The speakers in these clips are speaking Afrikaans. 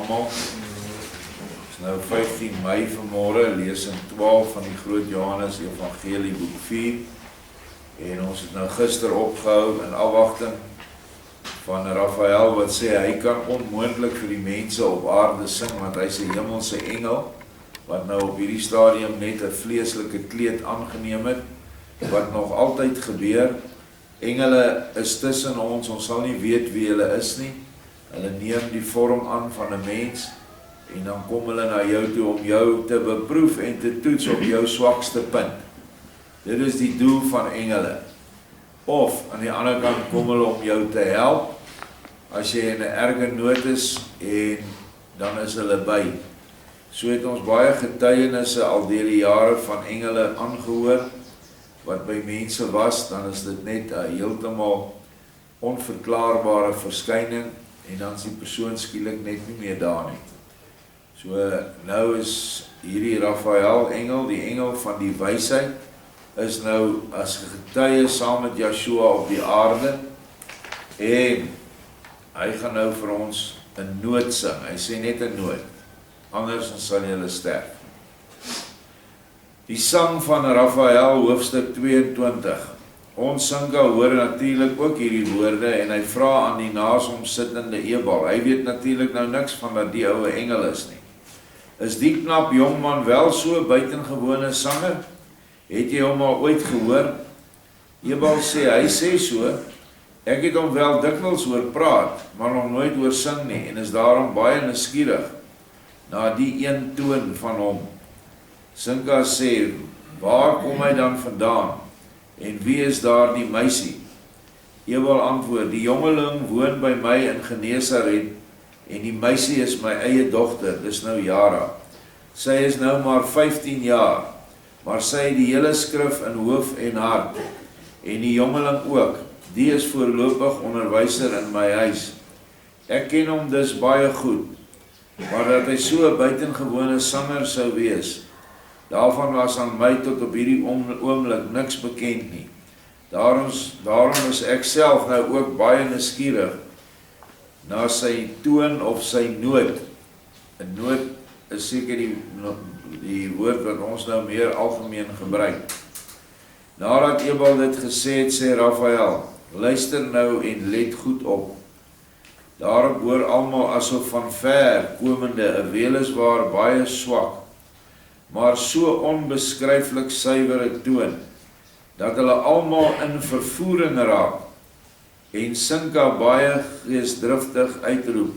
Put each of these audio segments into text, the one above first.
almal. Het is nou 15 Mei vanmorgen, lees in 12 van die Groot Johannes Evangelie boek 4. En ons het nou gister opgehou in afwagting van Raphael wat sê hy kan onmoontlik vir die mense op aarde sing, want hy is 'n hemelse engel wat nou op hierdie stadium net 'n vleeslike kleed aangeneem het, wat nog altyd gebeur. Engele is tussen ons sal nie weet wie hulle is nie. Hulle neem die vorm aan van 'n mens en dan kom hulle na jou toe om jou te beproef en te toets op jou swakste punt. Dit is die doel van engele. Of aan die ander kant kom hulle om jou te help as jy in 'n erge nood is, en dan is hulle by. So het ons baie getuienisse al deur die jare van engele aangehoor wat by mense was. Dan is dit net 'n heeltemal onverklaarbare verskyning en dan is die persoon skielik net nie meer daar nie. So nou is hierdie Raphael engel, die engel van die wysheid, is nou as getuie saam met Joshua op die aarde, en hy gaan nou vir ons 'n noot sing. Hy sê net 'n noot, anders sal julle sterf. Die sang van Raphael, hoofstuk 22. Ons Sinka hoor natuurlik ook hierdie woorde en hy vra aan die naas hom sittende Ebal. Hy weet natuurlik nou niks van dat die ouwe engel is nie. Is die knap jongman wel so buitengewone sanger? Het jy hom al ooit gehoor? Ebal sê, hy sê so, ek het hom wel dikwels hoor praat, maar nog nooit hoor sing nie, en is daarom baie nuuskierig na die een toon van hom. Sinka sê, waar kom hy dan vandaan? En wie is daar die meisie? Ebal antwoord, die jongeling woon by my in Genesaret, en die meisie is my eie dogter, dis nou Jara. Sy is nou maar 15 jaar, maar sy het die hele skrif in hoof en hart, en die jongeling ook, die is voorlopig onderwyser in my huis. Ek ken hom dus baie goed, maar dat hy so 'n buitengewone sanger sou wees, daarvan was aan my tot op hierdie oomblik niks bekend nie. Daarom is ek self nou ook baie nuuskierig na sy toon of sy noot. 'n Noot is seker die woord wat ons nou meer algemeen gebruik. Nadat Ebal dit gesê het, sê Raphael, luister nou en let goed op. Daarop hoor almal asof van ver komende 'n weliswaar baie swak, maar so onbeskryflik suiwere toon, dat hulle almal in vervoering raak, en Sinka baie geesdriftig uitroep,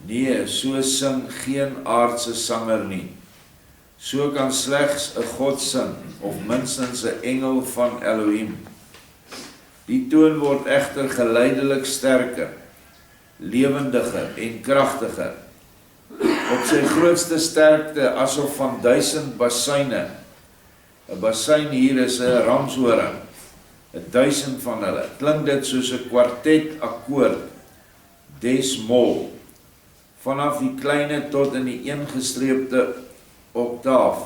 nee, so sing geen aardse sanger nie. So kan slegs 'n God sing, of minstens 'n engel van Elohim. Die toon word egter geleidelik sterker, lewendiger en kragtiger, op sy grootste sterkte asof van 1000 basuine. 'n Basuin hier is 'n ramshoring, 1000 van hulle. Klink dit soos 'n kwartet akkoord, des-mol, vanaf die kleine tot in die eengestreepte oktaaf,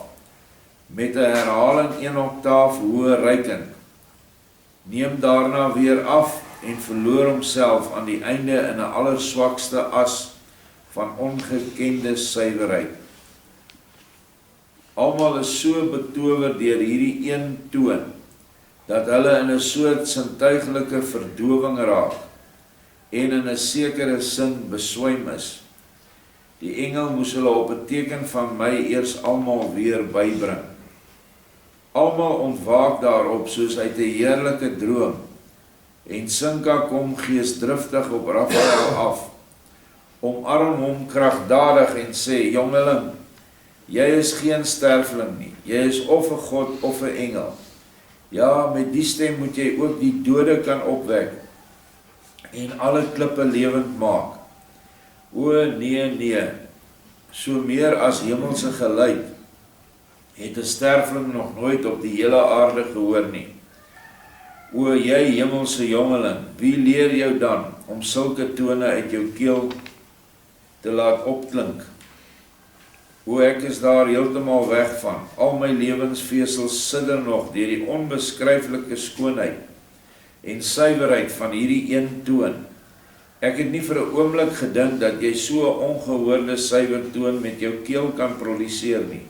met 'n herhaling 1 oktaaf hoër reikend. Neem daarna weer af en verloor homself aan die einde in 'n allerswakste as van ongekende suiwerheid. Almal is so betower deur hierdie een toon, dat hulle in 'n soort sintuiglike verdowing raak, en in 'n sekere sin beswym is. Die engel moes hulle op 'n teken van my eers almal weer bybring. Almal ontwaak daarop soos uit 'n heerlike droom, en Sinka kom geesdriftig op Raphael af, omarm hom kragdadig en sê, jongeling, jy is geen sterfling nie, jy is of 'n God of 'n engel. Ja, met die stem moet jy ook die dode kan opwek, en alle klippe lewend maak. O nee, so meer as hemelse geluid, het 'n sterfling nog nooit op die hele aarde gehoor nie. O jy hemelse jongeling, wie leer jou dan om sulke tone uit jou keel te laat opklink? O ek is daar heeltemal weg van, al my lewensvesels sidder nog deur die onbeskryflike skoonheid en suiwerheid van hierdie een toon, Ek het nie vir 'n oomblik gedink dat jy so 'n ongehoorde suiwer toon met jou keel kan produseer nie.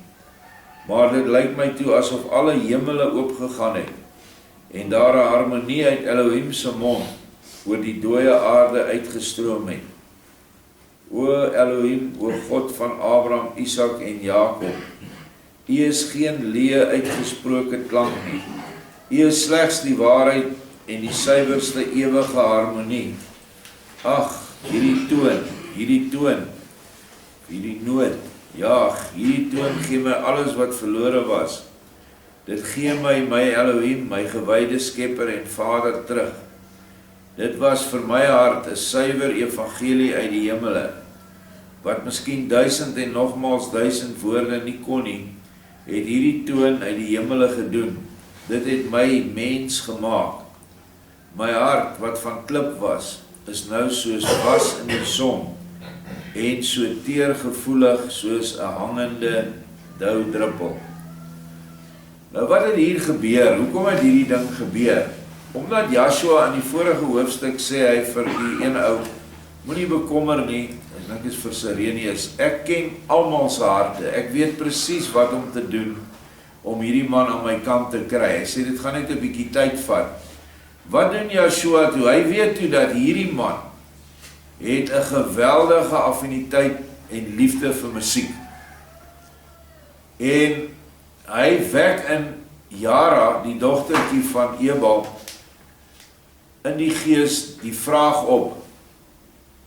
Maar dit lyk my toe asof alle hemele oopgegaan het en daar 'n harmonie uit Elohim se mond oor die dooie aarde uitgestroom het. O Elohim, o God van Abraham, Isak en Jakob, U is geen leë uitgesproke klank nie. U is slegs die waarheid en die suiwerste ewige harmonie. Ag, hierdie toon, hierdie noot, ja, hierdie toon gee my alles wat verlore was. Dit gee my Elohim, my gewyde skepper en Vader terug. Dit was vir my hart 'n suiwer evangelie uit die hemele, wat miskien 1000 en nogmaals 1000 woorde nie kon nie, het hierdie toon uit die hemele gedoen. Dit het my mens gemaak. My hart, wat van klip was, is nou soos was in die son, en so teergevoelig soos 'n hangende doudruppel. Nou wat het hier gebeur? Hoekom het hierdie ding gebeur? Omdat Joshua in die vorige hoofstuk sê hy vir die een ou, moenie bekommer nie, ek dink is vir Sirenius, ek ken almal se harte, ek weet presies wat om te doen, om hierdie man aan my kant te kry. Hy sê, dit gaan net 'n bietjie tyd vat. Wat doen Joshua toe? Hy weet toe dat hierdie man het 'n geweldige affiniteit en liefde vir musiek. En hy wek in Jara, die dogtertjie van Ebal, in die gees die vraag op,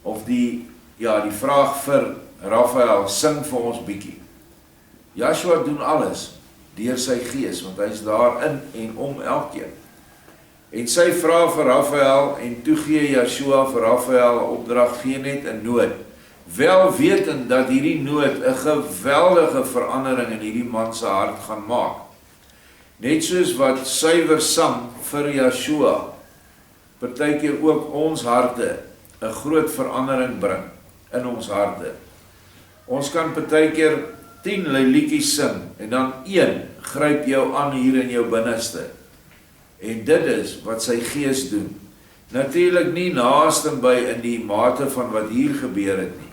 of die vraag vir Raphael, sing vir ons bietjie. Joshua doen alles deur sy gees, want hy is daarin en om elkeen. En sy vra vir Raphael, en toe gee Joshua vir Raphael 'n opdrag, gee net 'n noot, wel wetend dat hierdie noot 'n geweldige verandering in hierdie man se hart gaan maak. Net soos wat suiwer sang vir Joshua, partykeer ook ons harte 'n groot verandering bring in ons harte. Ons kan partykeer 10 liedjies sing, en dan een gryp jou aan hier in jou binneste. En dit is wat sy gees doen. Natuurlik nie naaste by in die mate van wat hier gebeur het nie.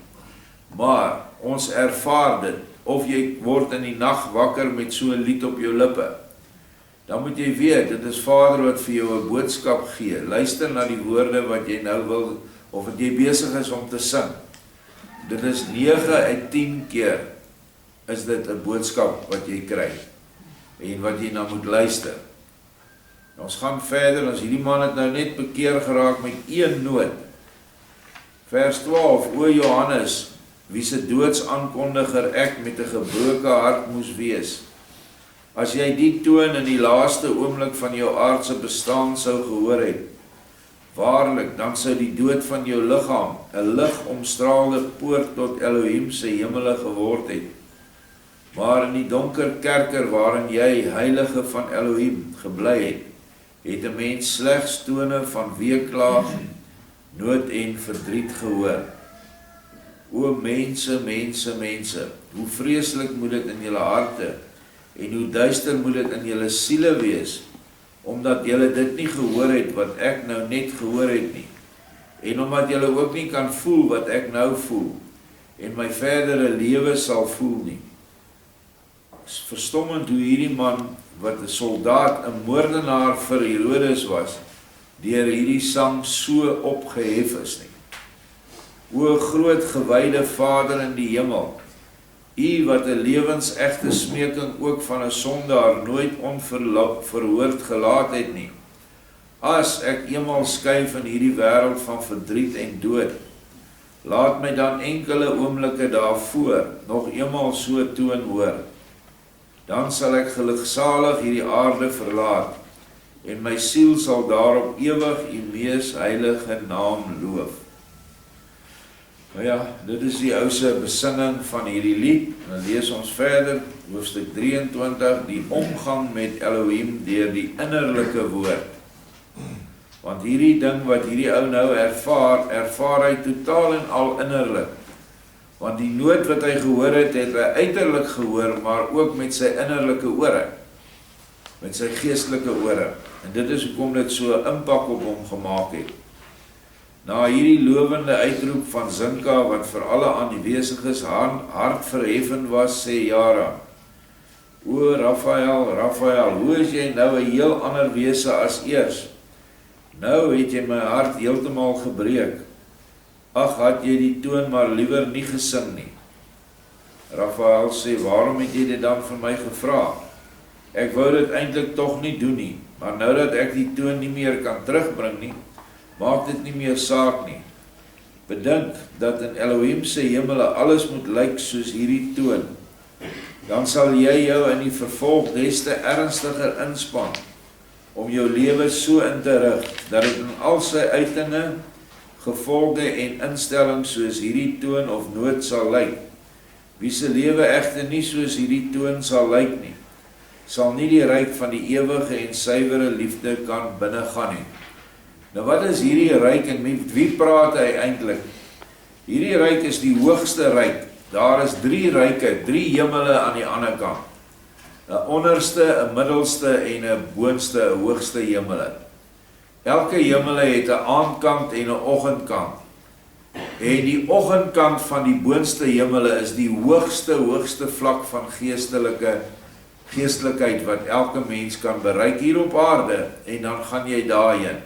Maar ons ervaar dit, of jy word in die nag wakker met so 'n lied op jou lippe. Dan moet jy weet, dit is Vader wat vir jou 'n boodskap gee. Luister na die woorde wat jy nou wil, of wat jy besig is om te sing. Dit is 9 uit 10 keer, is dit 'n boodskap wat jy kry, en wat jy nou moet luister. Ons gaan verder, as hierdie man het nou net bekeer geraak met een noot. Vers 12, o Johannes, wie se doodsaankondiger ek met 'n gebroke hart moes wees. As jy die toon in die laaste oomblik van jou aardse bestaan sou gehoor het, waarlik, dan sou die dood van jou liggaam 'n ligomstraalde poort tot Elohim se hemele geword het. Maar in die donker kerker waarin jy, heilige van Elohim, gebly het, het 'n mens slegs tone van weeklaag, nood en verdriet gehoor. O mense, hoe vreeslik moet dit in julle harte, en hoe duister moet dit in julle siele wees, omdat julle dit nie gehoor het wat ek nou net gehoor het nie, en omdat julle ook nie kan voel wat ek nou voel, en my verdere lewe sal voel nie. Verstommend hoe hierdie man, wat 'n soldaat, 'n moordenaar vir Herodes was, deur hierdie sang so opgehef is nie. O groot gewyde Vader in die hemel, U wat 'n lewensechte smeking ook van 'n sondaar nooit onverhoord gelaat het nie. As ek eenmaal skuif in hierdie wêreld van verdriet en dood, laat my dan enkele oomblikke daarvoor nog eenmaal so toon hoor. Dan sal ek geluksalig hierdie aarde verlaat, en my siel sal daarop ewig U mees heilige naam loof. Nou ja, dit is die ouse besinging van hierdie lied, en dan lees ons verder, hoofstuk 23, die omgang met Elohim deur die innerlike woord. Want hierdie ding wat hierdie ou nou ervaar hy totaal en al innerlik. Want die noot wat hy gehoor het, het hy uiterlik gehoor, maar ook met sy innerlike ore, met sy geestelike ore. En dit is hoekom dit so 'n impak op hom gemaak het. Na hierdie lowende uitroep van Zinka, wat vir alle aanweesiges hartverheffend was, sê Jara: O Raphael, hoe is jy nou 'n heel ander wese as eers? Nou het jy my hart heeltemal gebreek. Ag, had jy die toon maar liewer nie gesing nie. Raphael sê: Waarom het jy dit dan vir my gevra? Ek wou dit eintlik tog nie doen nie, maar nou dat ek die toon nie meer kan terugbring nie, maak dit nie meer saak nie. Bedink dat in Elohim se hemele alles moet lyk soos hierdie toon. Dan sal jy jou in die vervolg des te ernstiger inspann om jou lewe so in te rig, dat dit in al sy uitinge, gevolge en instellings soos hierdie toon of noot sal lyk. Wie se lewe egter nie soos hierdie toon sal lyk nie, sal nie die ryk van die ewige en suiwere liefde kan binnegaan nie. Nou wat is hierdie ryk en met wie praat hy eintlik? Hierdie ryk is die hoogste ryk. Daar is 3 ryke, 3 hemele aan die ander kant. 'n onderste, 'n middelste en 'n boonste, 'n hoogste hemele. Elke hemele het 'n aandkant en 'n oggendkant. En die oggendkant van die boonste hemele is die hoogste vlak van geestelikheid wat elke mens kan bereik hier op aarde, en dan gaan jy daarheen.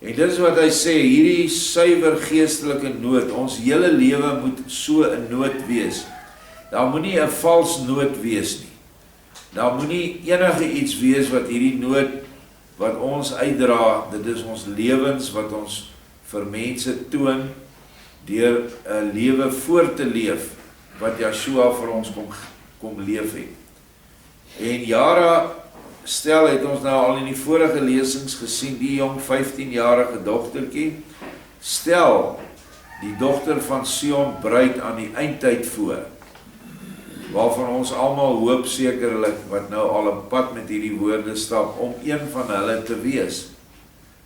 En dit is wat hy sê, hierdie suiwer geestelike noot, ons hele lewe moet so 'n noot wees. Daar moet nie 'n vals noot wees nie. Daar moet nie enige iets wees wat hierdie noot wat ons uitdra, dit is ons lewens wat ons vir mense toon deur 'n lewe voor te leef wat Yeshua vir ons kom leef het. En Jara stel, het ons nou al in die vorige lesings gesien, die jong 15-jarige dogtertjie, stel die dogter van Sion bruid aan die eindtyd voor, waarvan ons almal hoop sekerlik, wat nou al 'n pad met hierdie woorde stap, om een van hulle te wees,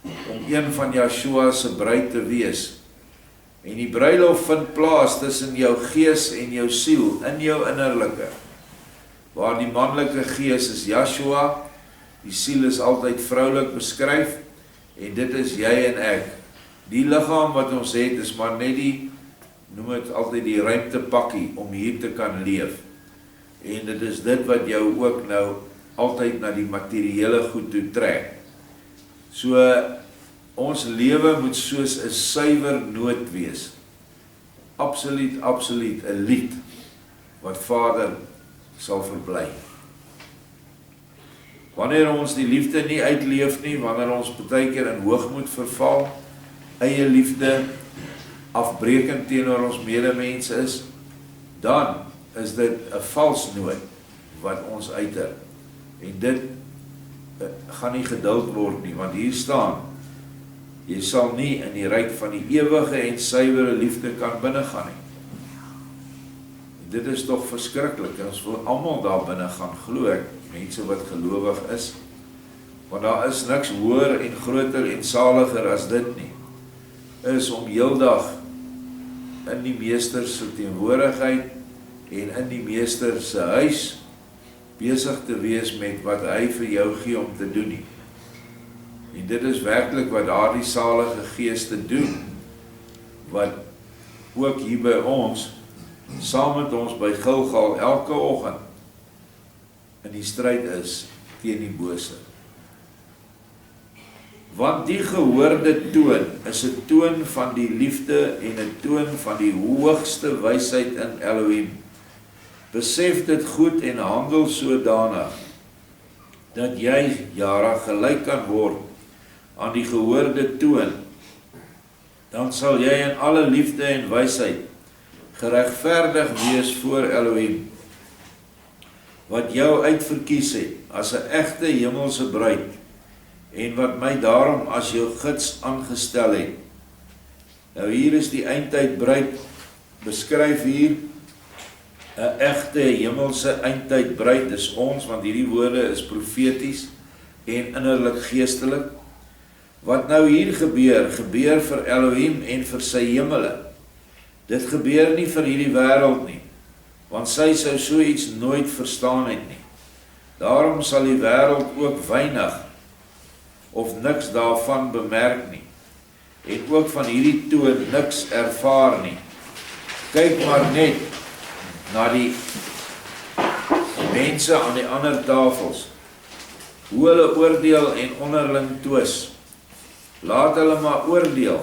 om een van Yeshua se bruid te wees. En die bruilof vind plaas tussen jou gees en jou siel, in jou innerlike, waar die manlike gees is Yeshua, die siel is altyd vroulik beskryf, en dit is jy en ek. Die liggaam wat ons het, is maar net die, noem het altyd die ruimtepakkie, om hier te kan leef. En dit is dit wat jou ook nou altyd na die materiële goed toe trek. So, ons lewe moet soos 'n suiwer noot wees. Absoluut 'n lied, wat Vader sal verbly. Wanneer ons die liefde nie uitleef nie, wanneer ons baie keer in hoogmoed verval, eie liefde, afbreekend teenoor ons medemense is, dan is dit 'n vals noot wat ons uiter. En dit gaan nie geduld word nie, want hier staan, jy sal nie in die ryk van die ewige en suiwere liefde kan binnegaan nie. En dit is tog verskriklik, ons wil almal daar binne gaan, glo ek, mense wat gelowig is, want daar is niks hoër en groter en saliger as dit nie, is om heeldag in die Meester se teenwoordigheid en in die Meester se huis besig te wees met wat hy vir jou gee om te doen nie. En dit is werklik wat daardie salige geeste doen, wat ook hier by ons, saam met ons by Gilgal elke oggend in die stryd is teen die bose. Want die gehoorde toon is 'n toon van die liefde en 'n toon van die hoogste wysheid in Elohim. Besef dit goed en handel sodanig, dat jy, Jara, gelyk kan word aan die gehoorde toon. Dan sal jy in alle liefde en wysheid geregverdig wees voor Elohim, wat jou uitverkies het as 'n egte hemelse bruid, en wat my daarom as jou gids aangestel het. Nou hier is die eindtyd bruid beskryf hier, 'n egte hemelse eindtyd bruid is ons, want hierdie woorde is profeties en innerlik geestelik. Wat nou hier gebeur vir Elohim en vir sy hemele. Dit gebeur nie vir hierdie wêreld nie, want sy sou so iets nooit verstaan het nie. Daarom sal die wêreld ook weinig of niks daarvan bemerk nie. het ook van hierdie toon niks ervaar nie. Kyk maar net na die mense aan die ander tafels, hoe hulle oordeel en onderling twis. Laat hulle maar oordeel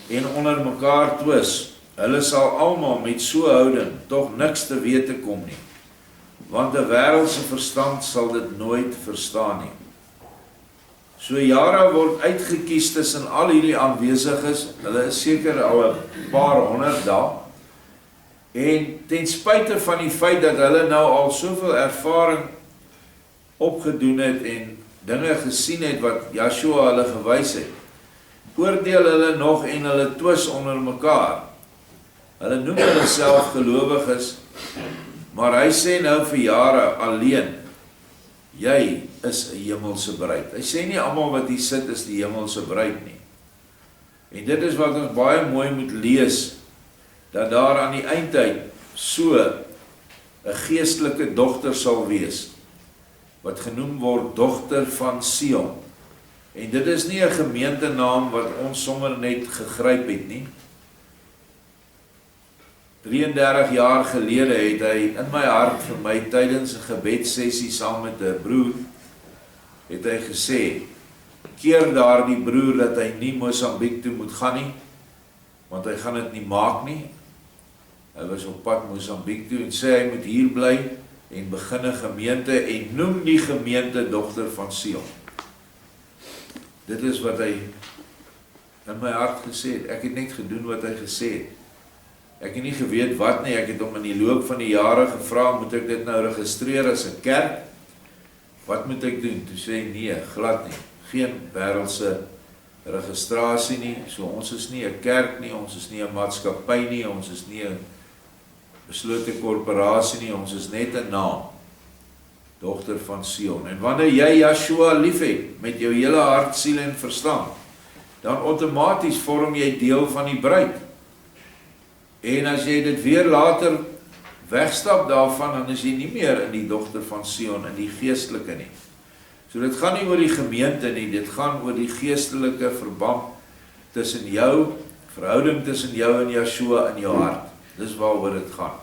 en onder mekaar twis. Hulle sal almal met so houding tog niks te wete kom nie, want 'n wêreldse verstand sal dit nooit verstaan nie. So Jara word uitgekies tussen al hierdie aanwesiges, hulle is seker al 'n paar honderd dae, en ten spyte van die feit dat hulle nou al soveel ervaring opgedoen het en dinge gesien het wat Joshua hulle gewys het, oordeel hulle nog en hulle twis onder mekaar. Hulle noem hulle self gelowiges, maar hy sê nou vir Jara alleen, jy is 'n hemelse bruid. Hy sê nie almal wat hier sit is die hemelse bruid nie. En dit is wat ons baie mooi moet lees, dat daar aan die eindtyd so 'n geestelike dogter sal wees, wat genoem word dogter van Sion. En dit is nie 'n gemeentenaam wat ons sommer net gegryp het nie. 33 jaar gelede het hy in my hart vir my tydens 'n gebedssessie saam met 'n broer, het hy gesê, keer daardie broer dat hy nie Mosambiek toe moet gaan nie, want hy gaan dit nie maak nie. Hy was op pad Mosambiek toe en sê hy moet hier bly en begin 'n gemeente en noem die gemeente dogter van Sion. Dit is wat hy in my hart gesê het. Ek het net gedoen wat hy gesê het. Ek het nie geweet wat nie, ek het hom in die loop van die jare gevra, moet ek dit nou registreer as 'n kerk? Wat moet ek doen? Toe sê hy, nee, glad nie. Geen wêreldse registrasie nie, so ons is nie 'n kerk nie, ons is nie 'n maatskappy nie, ons is nie 'n beslote korporasie nie, ons is net 'n naam. Dogter van Sion. En wanneer jy Joshua liefhet met jou hele hart, siel en verstand, dan outomaties vorm jy deel van die bruid. En as jy dit weer later wegstap daarvan, dan is jy nie meer in die dogter van Sion, in die geestelike nie. So dit gaan nie oor die gemeente nie, dit gaan oor die geestelike verband tussen jou, verhouding tussen jou en Joshua in jou hart. Dis waaroor dit gaan.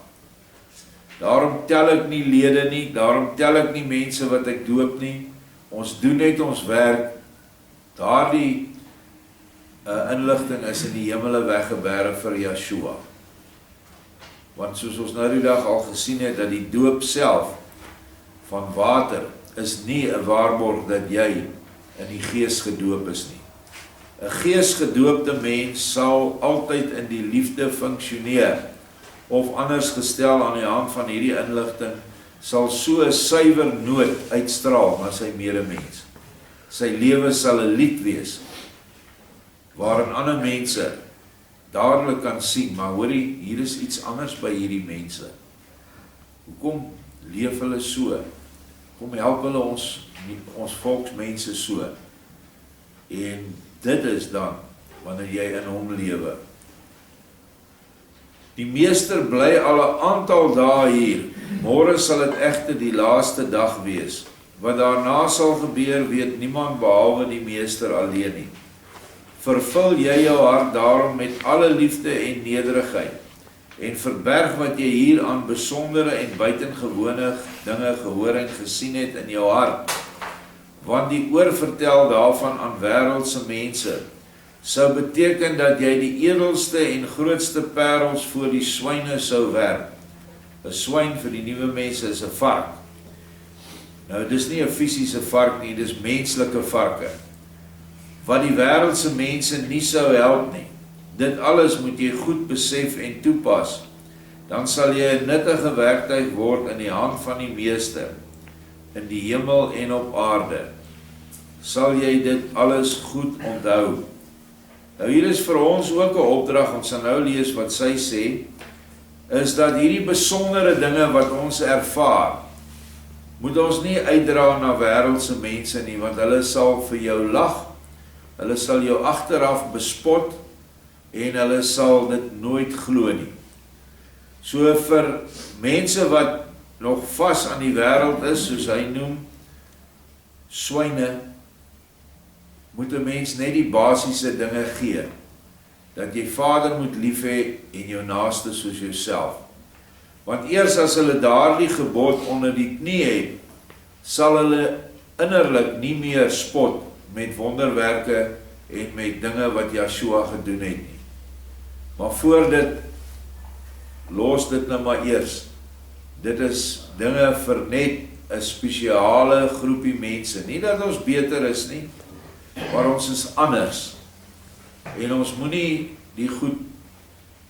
Daarom tel ek nie lede nie, daarom tel ek nie mense wat ek doop nie. Ons doen net ons werk. Daardie inligting is in die hemele weggebere vir Joshua. Want soos ons nou die dag al gesien het, dat die doop self van water is nie 'n waarborg dat jy in die gees gedoop is nie. 'n Geesgedoopte mens sal altyd in die liefde funksioneer, of anders gestel aan die hand van hierdie inligting, sal so 'n suiwer noot uitstraal na sy medemens. Sy lewe sal 'n lied wees, waarin ander mense dadelik kan sien, maar hoorie, hier is iets anders by hierdie mense. Hoekom leef hulle so? Kom help hulle ons volksmense so? En dit is dan, wanneer jy in hom lewe. Die meester bly al 'n aantal dae hier, môre sal dit egter die laaste dag wees. Wat daarna sal gebeur, weet niemand behalwe die meester alleen nie. Vervul jy jou hart daarom met alle liefde en nederigheid, en verberg wat jy hier aan besondere en buitengewone dinge gehoor en gesien het in jou hart, want die oorvertel daarvan aan wêreldse mense, sou beteken dat jy die edelste en grootste parels voor die swyne sou werp. 'n Swyn vir die nuwe mense is 'n vark. Nou, dis nie 'n fisiese vark nie, dis menslike varke, wat die wêreldse mense nie sou help nie. Dit alles moet jy goed besef en toepas, dan sal jy 'n nuttige werktuig word in die hand van die meester, in die hemel en op aarde. Sal jy dit alles goed onthou. Nou hier is vir ons ook 'n opdrag, ons sal nou lees wat sy sê, is dat hierdie besondere dinge wat ons ervaar, moet ons nie uitdra na wêreldse mense nie, want hulle sal vir jou lag, hulle sal jou agteraf bespot, en hulle sal dit nooit glo nie. So vir mense wat nog vas aan die wêreld is, soos hy noem, swyne, moet 'n mens net die basiese dinge gee. Dat jy Vader moet lief hê en jou naaste soos jouself. Want eers as hulle daardie gebod onder die knie het, sal hulle innerlik nie meer spot met wonderwerke en met dinge wat Yeshua gedoen het nie. Maar voor dit, los dit nou maar eers. Dit is dinge vir net 'n spesiale groepie mense. Nie dat ons beter is nie, maar ons is anders. En ons moenie die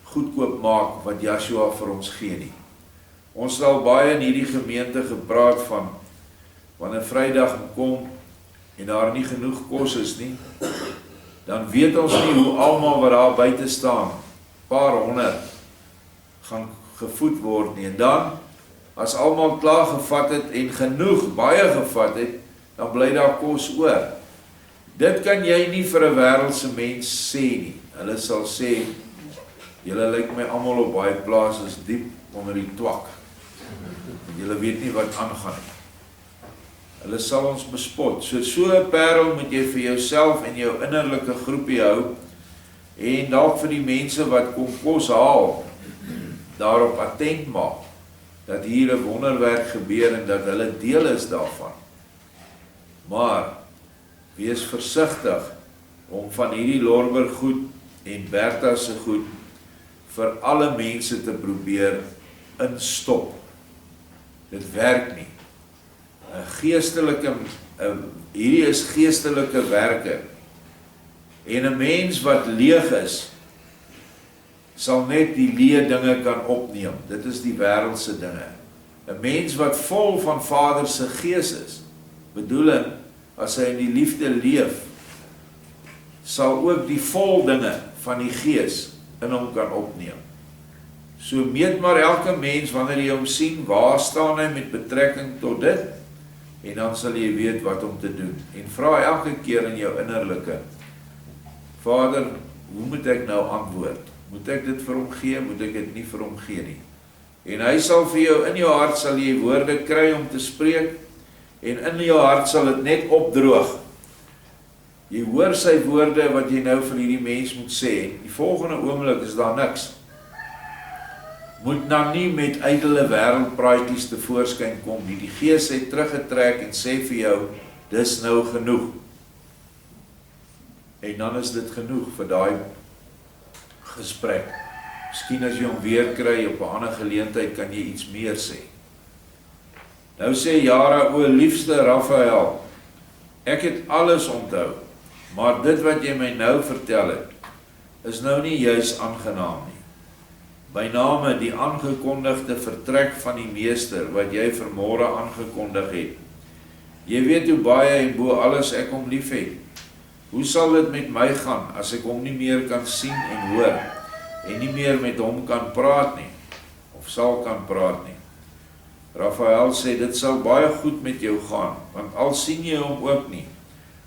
goedkoop maak wat Yeshua vir ons gee nie. Ons het al baie in hierdie gemeente gepraat van, wanneer Vrydag kom en daar nie genoeg kos is nie, dan weet ons nie hoe almal wat daar buite staan, paar honderd, gaan gevoed word nie. En dan, as almal klaar gevat het en genoeg, baie gevat het, dan bly daar kos oor. Dit kan jy nie vir 'n wêreldse mens sê nie. Hulle sal sê, julle lyk my almal op baie plaas is diep onder die twak. Julle weet nie wat aangaan nie. Hulle sal ons bespot. So 'n parel moet jy vir jouself en jou innerlike groepie hou, en dalk vir die mense wat kom kos haal, daarop attent maak, dat hier 'n wonderwerk gebeur en dat hulle deel is daarvan. Maar, wees versigtig om van hierdie Lorber goed en Bertha se goed vir alle mense te probeer instop. Dit werk nie. Hierdie is geestelike werke. En 'n mens wat leeg is, sal net die leë dinge kan opneem. Dit is die wêreldse dinge. 'n Mens wat vol van Vader se gees is, bedoeling, as hy in die liefde leef, sal ook die vol dinge van die gees in hom kan opneem. So meet maar elke mens wanneer jy hom sien, waar staan hy met betrekking tot dit, en dan sal jy weet wat om te doen. En vra elke keer in jou innerlike, Vader, hoe moet ek nou antwoord? Moet ek dit vir hom gee, moet ek dit nie vir hom gee nie? En hy sal vir jou, in jou hart sal jy woorde kry om te spreek, en in jou hart sal dit net opdroog. Jy hoor sy woorde wat jy nou vir hierdie mens moet sê, die volgende oomblik is daar niks. Moet nou nie met ydelle wêreldpraatjies tevoorskyn kom nie. Die Gees het teruggetrek en sê vir jou, dis nou genoeg. En dan is dit genoeg vir daai gesprek. Miskien as jy hom weer kry op 'n ander geleentheid, kan jy iets meer sê. Nou sê Jara, o liefste Raphael, ek het alles onthou, maar dit wat jy my nou vertel het, is nou nie juis aangenaam nie. By name die aangekondigde vertrek van die meester, wat jy vanmôre aangekondig het. Jy weet hoe baie en bo alles ek hom lief het. Hoe sal dit met my gaan, as ek hom nie meer kan sien en hoor, en nie meer met hom kan praat nie, of sal kan praat nie? Raphael sê, dit sal baie goed met jou gaan, want al sien jy hom ook nie,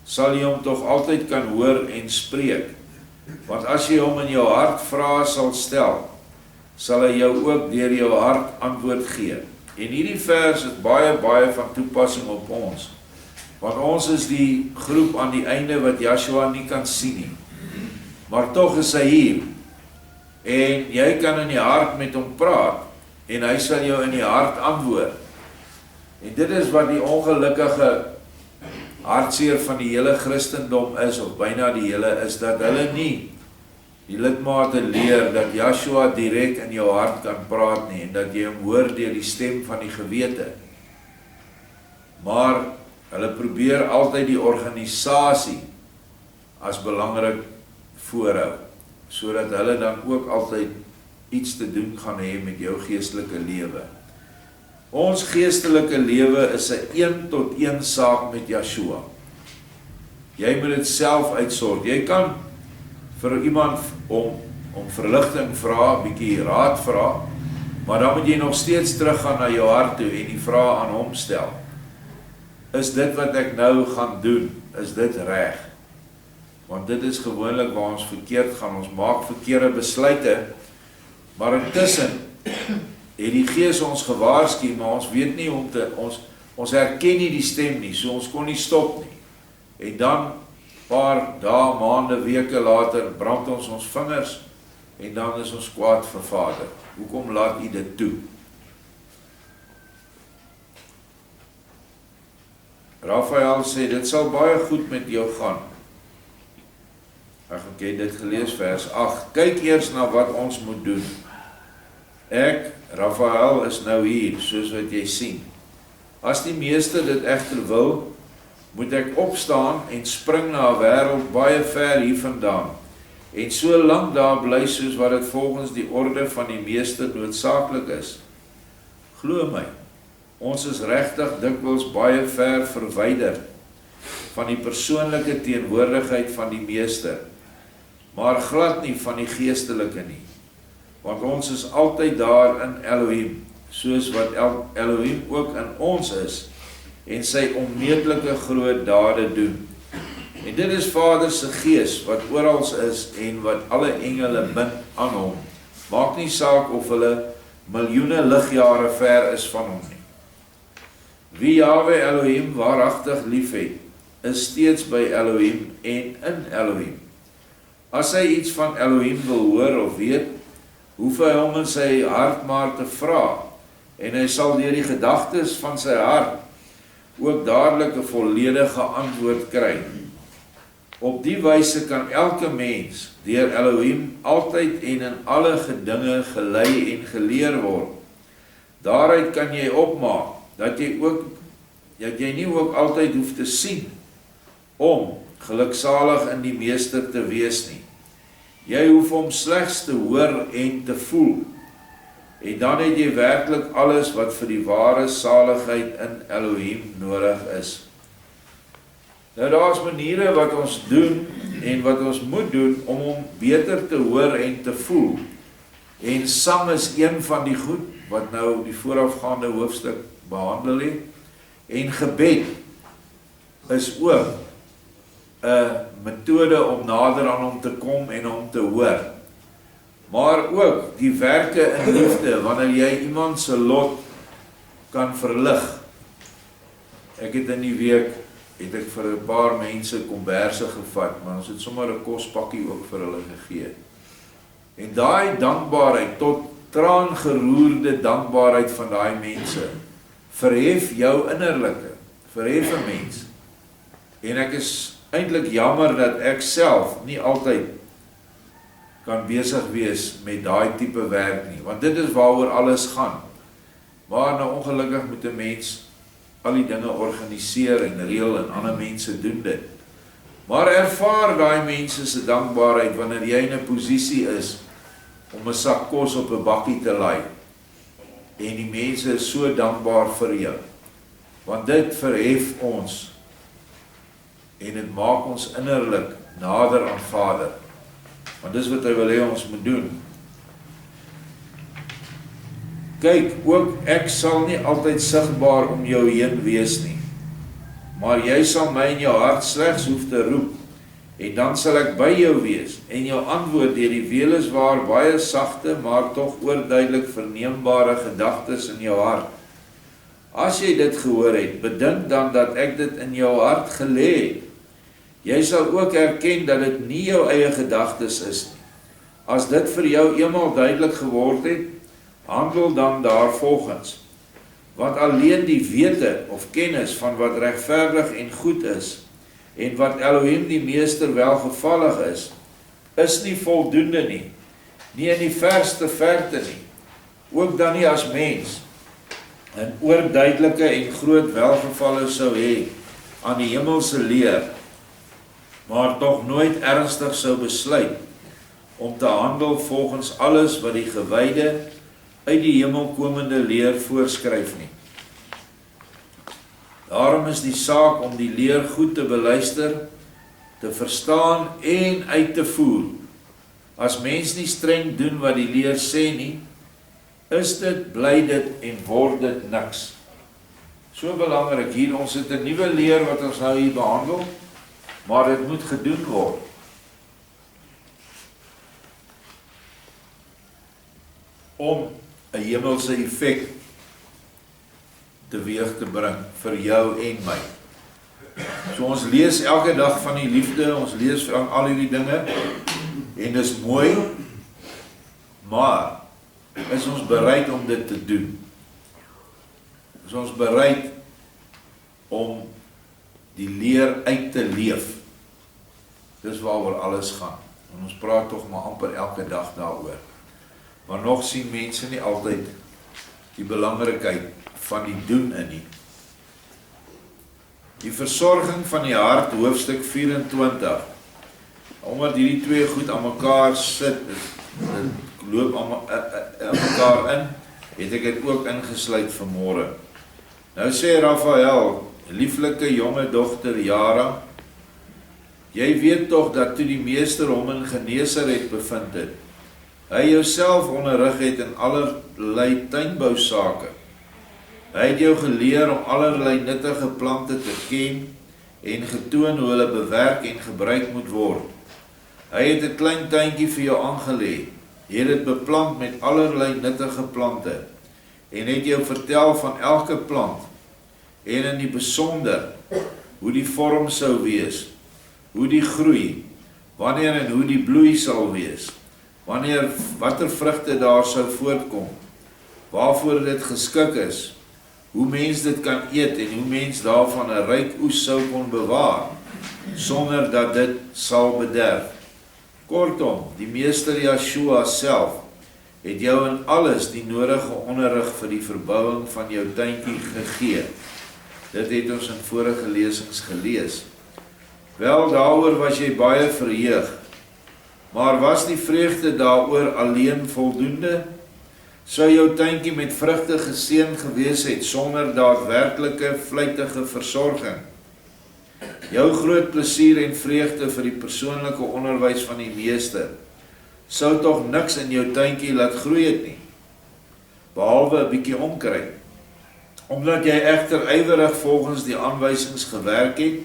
sal jy hom tog altyd kan hoor en spreek, want as jy hom in jou hart vrae sal stel, sal hy jou ook deur jou hart antwoord gee. En hierdie vers is baie van toepassing op ons, want ons is die groep aan die einde wat Yeshua nie kan sien nie, maar tog is hy hier, en jy kan in die hart met hom praat, en hy sal jou in die hart antwoord. En dit is wat die ongelukkige hartseer van die hele Christendom is, of byna die hele, is dat hulle nie die lidmate leer dat Yeshua direk in jou hart kan praat nie, en dat jy hom hoor deur die stem van die gewete. Maar hulle probeer altyd die organisasie as belangrik voorhou, sodat hulle dan ook altyd iets te doen gaan hê met jou geestelike lewe. Ons geestelike lewe is 'n 1-tot-1 saak met Yeshua. Jy moet dit self uitsorg. Jy kan vir iemand om verligting vra, 'n bietjie raad vra, maar dan moet jy nog steeds teruggaan na jou hart toe en die vrae aan hom stel. Is dit wat ek nou gaan doen, is dit reg? Want dit is gewoonlik waar ons verkeerd gaan, ons maak verkeerde besluite, maar intussen het die Gees ons gewaarsku, maar ons weet nie ons herken nie die stem nie, so ons kon nie stop nie. En dan paar dae, maande, weke later brand ons vingers en dan is ons kwaad vir Vader. Hoekom laat U dit toe? Raphael sê, dit sal baie goed met jou gaan. Ek het dit gelees, vers 8. Kyk eers na wat ons moet doen. Ek, Raphael, is nou hier, soos wat jy sien. As die meester dit egter wil, moet ek opstaan en spring na 'n wêreld baie ver hier vandaan, en so lank daar bly soos wat dit volgens die orde van die meester noodsaaklik is. Glo my, ons is regtig dikwels baie ver verwyder van die persoonlike teenwoordigheid van die meester, maar glad nie van die geestelike nie, want ons is altyd daar in Elohim, soos wat Elohim ook in ons is, en sy onmeetlike groot dade doen. En dit is Vader se gees, wat oral is, en wat alle engele bind aan hom. Maak nie saak of hulle miljoene ligjare ver is van hom nie. Wie Jahwe Elohim waaragtig lief het, is steeds by Elohim en in Elohim. As hy iets van Elohim wil hoor of weet, hoef hy hom in sy hart maar te vra, en hy sal deur die gedagtes van sy hart ook dadelik 'n volledige antwoord kry. Op die wyse kan elke mens deur Elohim altyd en in alle gedinge gelei en geleer word. Daaruit kan jy opmaak dat jy nie ook altyd hoef te sien om geluksalig in die meester te wees nie. Jy hoef hom slegs te hoor en te voel. En dan het jy werklik alles wat vir die ware saligheid in Elohim nodig is. Nou daar is maniere wat ons doen en wat ons moet doen om hom beter te hoor en te voel. En sang is een van die goed wat nou die voorafgaande hoofstuk behandel het. En gebed is ook 'n metode om nader aan hom te kom en hom te hoor. Maar ook die werke in liefde, wanneer jy iemand se lot kan verlig. Ek het in die week, het ek vir 'n paar mense komberse gevat, maar ons het sommer 'n kospakkie ook vir hulle gegee. En daai dankbaarheid, tot traangeroerde dankbaarheid van daai mense, verhef jou innerlike, verhef 'n mens. En ek is eintlik jammer dat ek self nie altyd kan besig wees met daai tipe werk nie, want dit is waaroor alles gaan. Maar nou ongelukkig moet 'n mens al die dinge organiseer en reël en ander mense doen dit. Maar ervaar daai mense se dankbaarheid wanneer jy in 'n posisie is om 'n sak kos op 'n bakkie te laai. En die mense is so dankbaar vir jou. Want dit verhef ons en dit maak ons innerlik nader aan Vader. Want dis wat hy wil hê ons moet doen. Kyk, ook ek sal nie altyd sigbaar om jou heen wees nie. Maar jy sal my in jou hart slegs hoef te roep, en dan sal ek by jou wees, en jou antwoord deur die weliswaar baie sagte, maar tog oorduidelik verneembare gedagtes in jou hart. As jy dit gehoor het, bedink dan dat ek dit in jou hart gelê het. Jy sal ook erken dat dit nie jou eie gedagtes is nie. As dit vir jou eenmaal duidelik geword het, handel dan daarvolgens. Want alleen die wete of kennis van wat regverdig en goed is, en wat Elohim die meester welgevallig is nie voldoende nie, nie in die verste verte nie, ook dan nie as mens, en oorduidelike en groot welgevalle sou hê aan die hemelse leer, maar tog nooit ernstig sou besluit om te handel volgens alles wat die gewyde uit die hemel komende leer voorskryf nie. Daarom is die saak om die leer goed te beluister, te verstaan en uit te voer. As mens nie streng doen wat die leer sê nie, is dit, bly dit en word dit niks. So belangrik hier, ons het 'n nuwe leer wat ons nou hier behandel, maar dit moet gedoen word. Om 'n hemelse effek teweeg te bring vir jou en my. So ons lees elke dag van die liefde, ons lees van al hierdie dinge, en dis mooi, maar is ons bereid om dit te doen? Is ons bereid om die leer uit te leef? Dis waaroor alles gaan. En ons praat toch maar amper elke dag daaroor. Maar nog sien mense nie altyd die belangrikheid van die doen in nie. Die versorging van die hart, hoofstuk 24. Omdat hierdie twee goed aan mekaar sit, dit loop aan mekaar in, het ek dit ook ingesluit vanmôre. Nou sê Raphael, lieflike jonge dogter Jara, jy weet toch dat toe die meester hom in Genesaret bevind het, hy jouself onderrig het in allerlei tuinbousake. Hy het jou geleer om allerlei nuttige plante te ken en getoon hoe hulle bewerk en gebruik moet word. Hy het 'n klein tuintjie vir jou aangelê. Jy het dit beplant met allerlei nuttige plante en het jou vertel van elke plant en in die besonder hoe die vorm sou wees, hoe die groei, wanneer en hoe die bloei sal wees, wanneer watter vrugte daar sou voortkom, waarvoor dit geskik is, hoe mens dit kan eet en hoe mens daarvan 'n ryk oes sou kon bewaar, sonder dat dit sal bederf. Kortom, die meester Yeshua self het jou in alles die nodige onderrig vir die verbouing van jou tuintjie gegee. Dit het ons in vorige lesings gelees. Wel, daaroor was jy baie verheug, maar was die vreugde daaroor alleen voldoende? Sou jou tuintjie met vrugte geseën gewees het sonder daadwerklike vlytige versorging? Jou groot plesier en vreugde vir die persoonlike onderwys van die meester sou tog niks in jou tuintjie laat groei het nie, behalwe 'n bietjie onkruid. Omdat jy egter ywerig volgens die aanwysings gewerk het,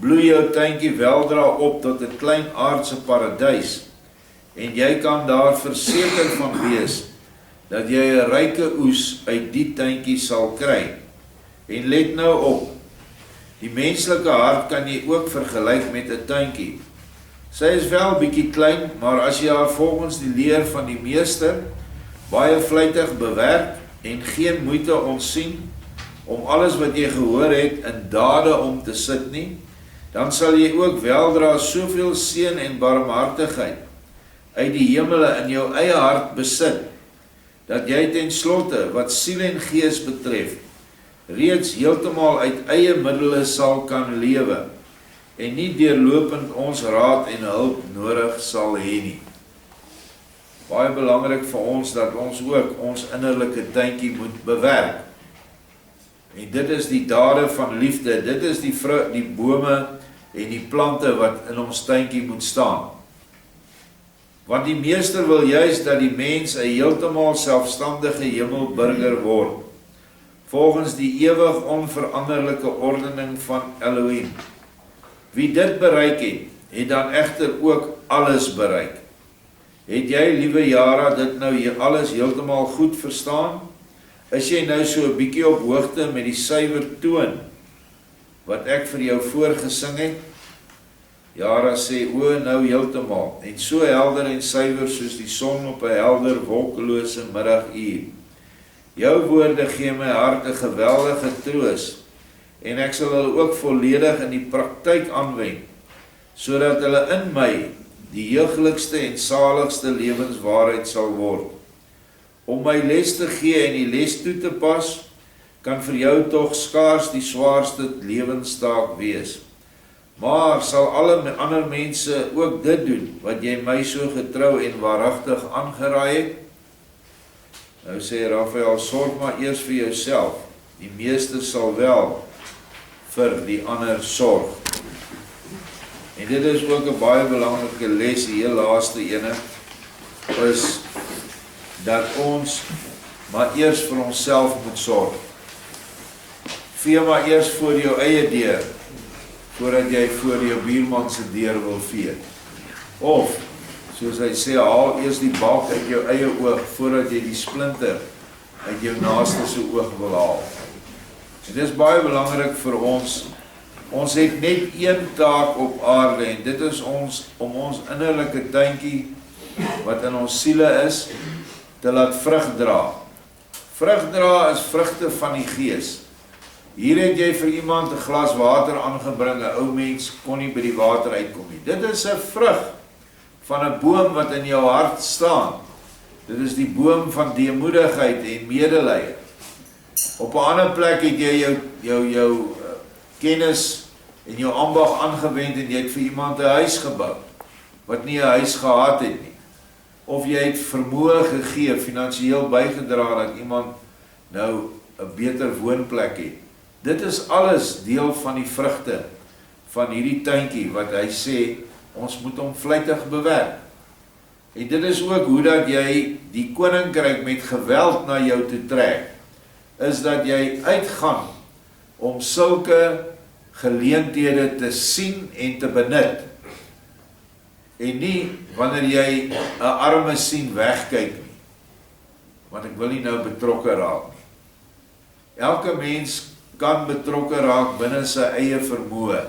bloei jou tuintjie weldra op tot 'n klein aardse paradys, en jy kan daar verseker van wees dat jy 'n ryke oes uit die tuintjie sal kry. En let nou op, die menslike hart kan jy ook vergelyk met 'n tuintjie. Sy is wel bietjie klein, maar as jy haar volgens die leer van die meester baie vlytig bewerk en geen moeite ontsien om alles wat jy gehoor het in dade om te sit nie, dan sal jy ook weldra soveel seën en barmhartigheid uit die hemele in jou eie hart besit, dat jy ten slotte, wat siel en gees betref, reeds heeltemal uit eie middele sal kan lewe, en nie deurlopend ons raad en hulp nodig sal hê nie. Baie belangrik vir ons, dat ons ook ons innerlike tuintjie moet bewerk. En dit is die dade van liefde, dit is die bome en die plante wat in ons tuintjie moet staan. Want die meester wil juist dat die mens 'n heeltemal selfstandige hemelburger word, volgens die ewig onveranderlike ordening van Elohim. Wie dit bereik het, het dan egter ook alles bereik. Het jy, liewe Jara, dit nou alles heeltemal goed verstaan? Is jy nou so 'n bietjie op hoogte met die suiwer toon wat ek vir jou voorgesing het? Jara sê, o, nou heeltemal, en so helder en suiwer soos die son op 'n helder wolkelose middaguur. Jou woorde gee my hart 'n geweldige troos, en ek sal hulle ook volledig in die praktyk aanwend, sodat hulle in my die heuglikste en saligste lewenswaarheid sal word. Om my les te gee en die les toe te pas, kan vir jou tog skaars die swaarste lewenstaak wees. Maar sal alle ander mense ook dit doen, wat jy my so getrou en waaragtig aangeraai het? Nou sê Raphael, sorg maar eers vir jouself, die meester sal wel vir die ander sorg. En dit is ook 'n baie belangrike les, die heel laaste ene, is dat ons maar eers vir onsself moet sorg. Vee maar eers voor jou eie deur, voordat jy voor jou buurman se deur wil vee. Of, soos hy sê, haal eers die balk uit jou eie oog, voordat jy die splinter uit jou naaste se oog wil haal. Dit is baie belangrik vir ons, Ons het net een taak op aarde en dit is om ons innerlike tuintjie wat in ons siele is, te laat vrug dra. Vrug dra is vrugte van die Gees. Hier het jy vir iemand 'n glas water aangebring, 'n ou mens kon nie by die water uitkom nie. Dit is 'n vrug van 'n boom wat in jou hart staan. Dit is die boom van deemoedigheid en medelee. Op 'n ander plek het jy jou kennis en jou ambag aangewend en jy het vir iemand 'n huis gebou wat nie 'n huis gehad het nie. Of jy het vermoë gegee, finansiëel bygedra dat iemand nou 'n beter woonplek het. Dit is alles deel van die vrugte van hierdie tuintjie wat hy sê ons moet hom vlytig bewerk. En dit is ook hoe dat jy die koninkryk met geweld na jou toe trek, is dat jy uitgaan om sulke geleenthede te sien en te benut. En nie wanneer jy 'n arme sien wegkyk nie, want ek wil nie nou betrokke raak nie. Elke mens kan betrokke raak binne sy eie vermoë.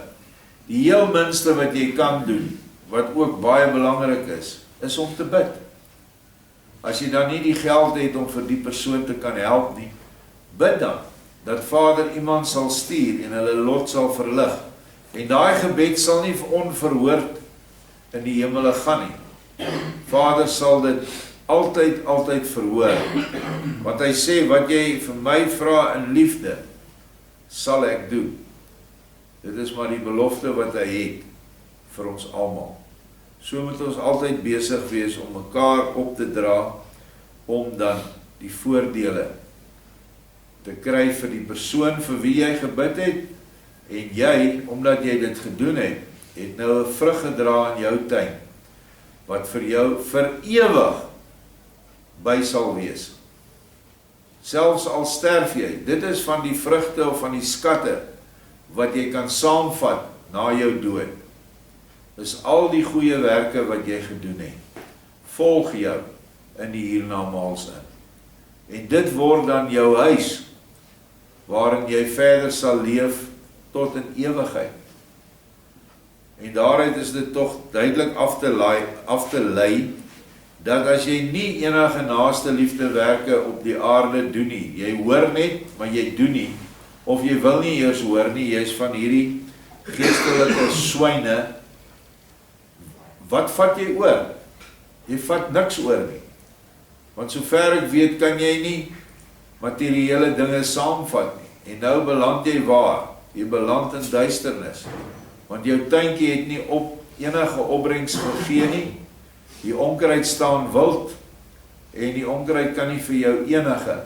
Die heel minste wat jy kan doen, wat ook baie belangrik is om te bid. As jy dan nie die geld het om vir die persoon te kan help nie, bid dan, dat Vader iemand sal stuur en hulle lot sal verlig. En daai gebed sal nie onverhoord in die hemele gaan nie. Vader sal dit altyd verhoor. Want hy sê, wat jy vir my vra in liefde, sal ek doen. Dit is maar die belofte wat hy het vir ons almal. So moet ons altyd besig wees om mekaar op te dra, om dan die voordele te kry vir die persoon vir wie jy gebid het, en jy, omdat jy dit gedoen het nou 'n vrug gedra in jou tuin, wat vir jou vir ewig by sal wees. Selfs al sterf jy, dit is van die vrugte of van die skatte, wat jy kan saamvat na jou dood. Dis al die goeie werke wat jy gedoen het, volg jou in die hiernamaals in. En dit word dan jou huis, waarin jy verder sal leef tot in ewigheid. En daaruit is dit tog duidelik af te lei, dat as jy nie enige naaste liefdewerke op die aarde doen nie, jy hoor net, maar jy doen nie, of jy wil nie eers hoor nie, jy is van hierdie geestelike swyne, wat vat jy oor? Jy vat niks oor nie. Want sover ek weet, kan jy nie materiële dinge saamvat nie. En nou beland jy waar? Jy beland in duisternis. Want jou tuintjie het nie op enige opbrengs gegee nie. Die onkruid staan wild, en die onkruid kan nie vir jou enige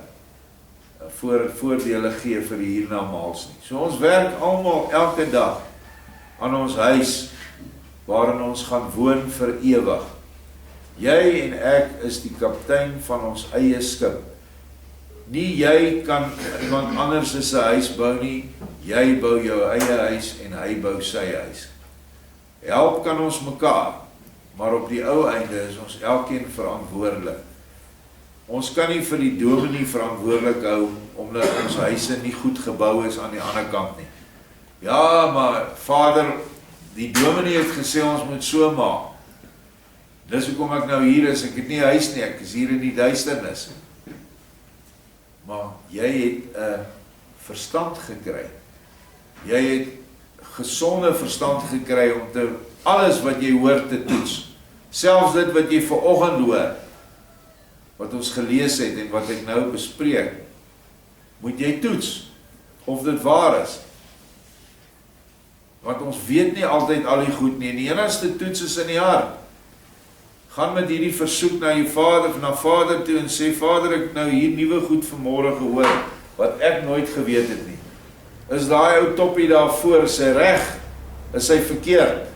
voordele gee vir die hiernamaals nie. So ons werk almal elke dag aan ons huis, waarin ons gaan woon vir ewig. Jy en ek is die kaptein van ons eie skip. Nie jy kan iemand anders se huis bou nie, jy bou jou eie huis en hy bou sy huis. Help kan ons mekaar, maar op die ou einde is ons elkeen verantwoordelik. Ons kan nie vir die dominee verantwoordelik hou, omdat ons huise nie goed gebou is aan die ander kant nie. Ja, maar Vader, die dominee het gesê ons moet so maak. Dis hoekom ek nou hier is, ek het nie huis nie, ek is hier in die duisternis. Maar jy het 'n verstand gekry. Jy het gesonde verstand gekry om te alles wat jy hoor te toets. Selfs dit wat jy vanoggend hoor, wat ons gelees het en wat ek nou bespreek, moet jy toets of dit waar is. Want ons weet nie altyd al die goed nie, en die enigste toets is in die hart. Gaan met hierdie versoek na jou Vader toe en sê, Vader, ek nou hier nuwe goed vanmôre gehoor, wat ek nooit geweet het nie. Is daai ou toppie daarvoor sy reg, is hy verkeerd?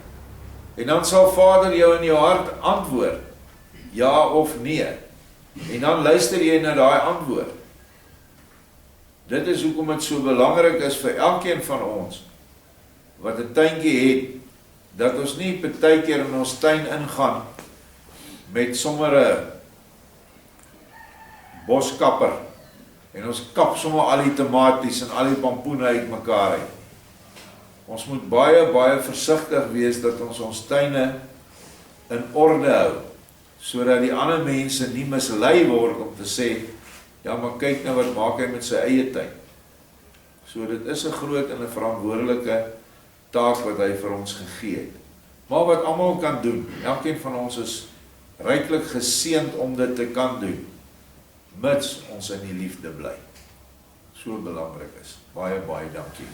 En dan sal Vader jou in jou hart antwoord, ja of nee. En dan luister jy na daai antwoord. Dit is hoekom dit so belangrik is vir elkeen van ons, wat 'n tuintjie het, dat ons nie partykeer in ons tuin ingaan, met sommer 'n boskapper, en ons kap sommer al die tomaties en al die pampoene uit mekaar uit. Ons moet baie versigtig wees dat ons tuine in orde hou, sodat die ander mense nie mislei word om te sê, ja, maar kyk nou wat maak hy met sy eie tuin. So dit is 'n groot en 'n verantwoordelike taak wat hy vir ons gegee het. Maar wat almal kan doen, elkeen van ons is ryklik geseënd om dit te kan doen, mits ons in die liefde bly. So belangrik is. Baie dankie.